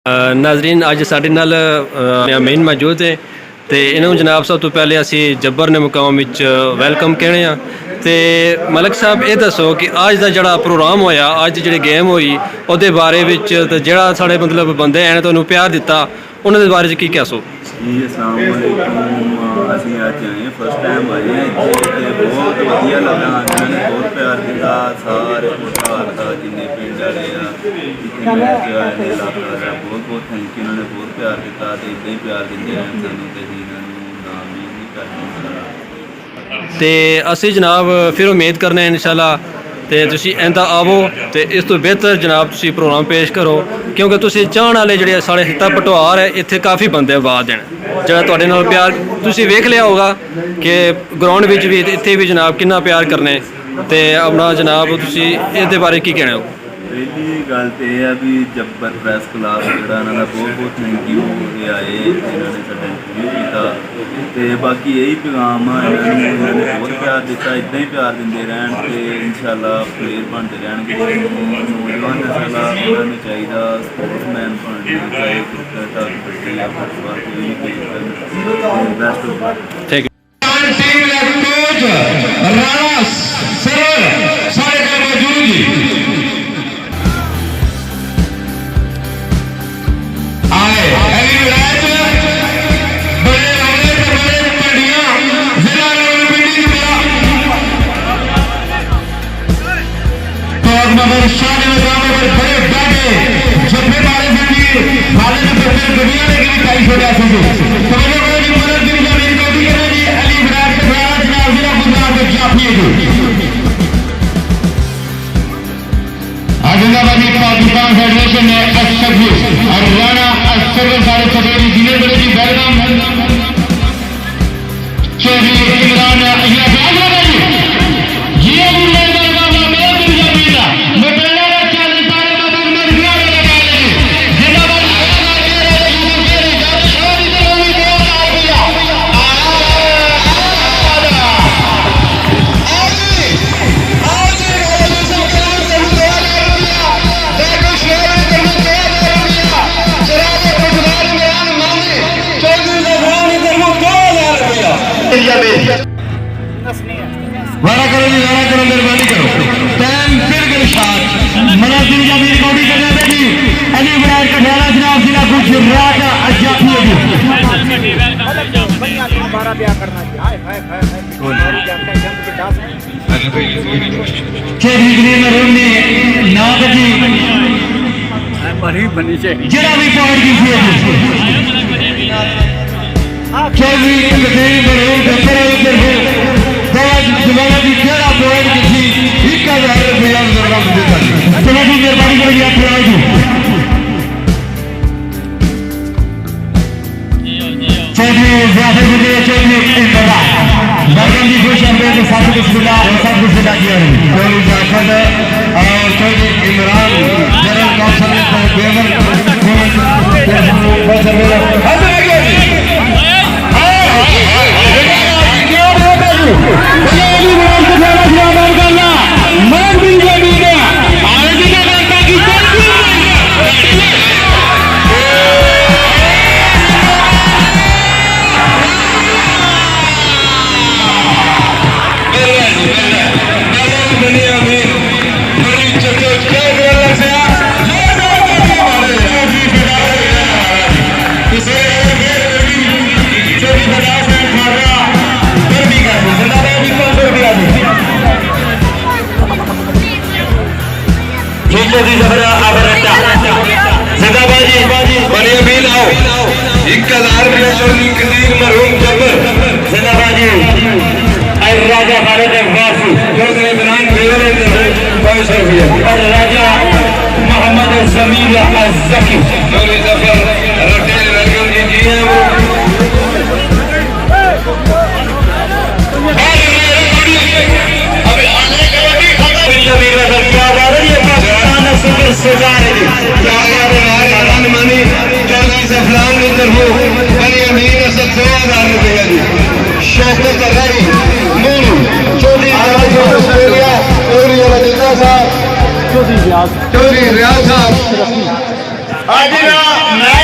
नाजरीन अज साडे नाल बनियामीन मौजूद है तो इन्हों जनाब सब तो पहले असी जब्बर ने मुकाम वैलकम कहने तो मलिक साहब ये दसो कि अज का जोड़ा प्रोग्राम होया अज जी गेम हुई वो बारे तो जोड़ा साढ़े मतलब बंदे हैं तो प्यार दिता उन्होंने बारे की क्या सो जी अस्सलाम वालेकुम असीं अज आए फर्स्ट टाइम आए हैं बहुत वधिया लगा उन्होंने बहुत प्यार दिता सारे पोथवार का जिन्ने पिंड वाले इतने मैच आए ने इलाका बहुत बहुत थैंक यू उन्होंने बहुत प्यार दिता तो इदा ही प्यार दिंदे रहन सानूं ते इन्होंने नाम ही नहीं करना तो असी जनाब फिर उम्मीद करने इंशाल्लाह तो तुसी इंदा आवो तो इस तो बेहतर जनाब तुसी प्रोग्राम पेश करो क्योंकि तुसी चाहण वाले जिहड़े साढ़े हिता पटवार है इत्थे काफ़ी बंदे आबाद हैं जिहड़ा तुहाडे नाल प्यार तुसी वेख लिया होगा कि ग्राउंड विच भी इत्थे भी जनाब कितना प्यार करने तो अपना जनाब तुसी इहदे बारे की कहना हो। पहली गल तो यह है भी जब्बर प्रेस क्लब जोड़ा इन्होंने बहुत बहुत थैंक यू ये आए इन्होंने साडा इंटरव्यू किया तो बाकी यही पैगाम इन्होंने बहुत प्यार दिता इदा ही प्यार दिंदे रहन तो इंशाल्लाह प्लेयर बनते रहणगे नौजवान नस्ल उन्होंने चाहिए स्पोर्ट्समैन बनने चाहे क्रिकेट कबड्डी या फुटबॉल कोई भी खेल बेस्ट ठीक पाकिस्तान फेडरेशन ने और राणा सारे सफेदी जिले बड़े की बेलगाम चौधरी इमरान वारा करो जी वारा करो मेहरबानी करो टाइम फिर गई शाट मनाजिर का भी रिकॉर्डिंग करने देगी अली वड़ाइच का ढाला जनाब जिला गुजरात अजाफी हमारा ब्याह करना जरा भी पॉइंट बनियामीन आओ इकलार रियासती कदीर मरहूम जब्बर जिंदाबादी और राजा खालिद वासी जो इमरान बेवर और राजा मोहम्मद जमील अज़की मौलवी जफर रटेल वेलकम कीजिए अभी आगे कबड्डी खबर जमील अज़की क्या बात है ये पाकिस्तान से सजारे क्या बात है मैदान मानी चौधरी सफलान ने तरफो बनियामीन असद 2000 रुपये दी शौकत रही मूल चौधरी ऑस्ट्रेलिया चौधरी रजीता साहब चौधरी रियाज साहब मैं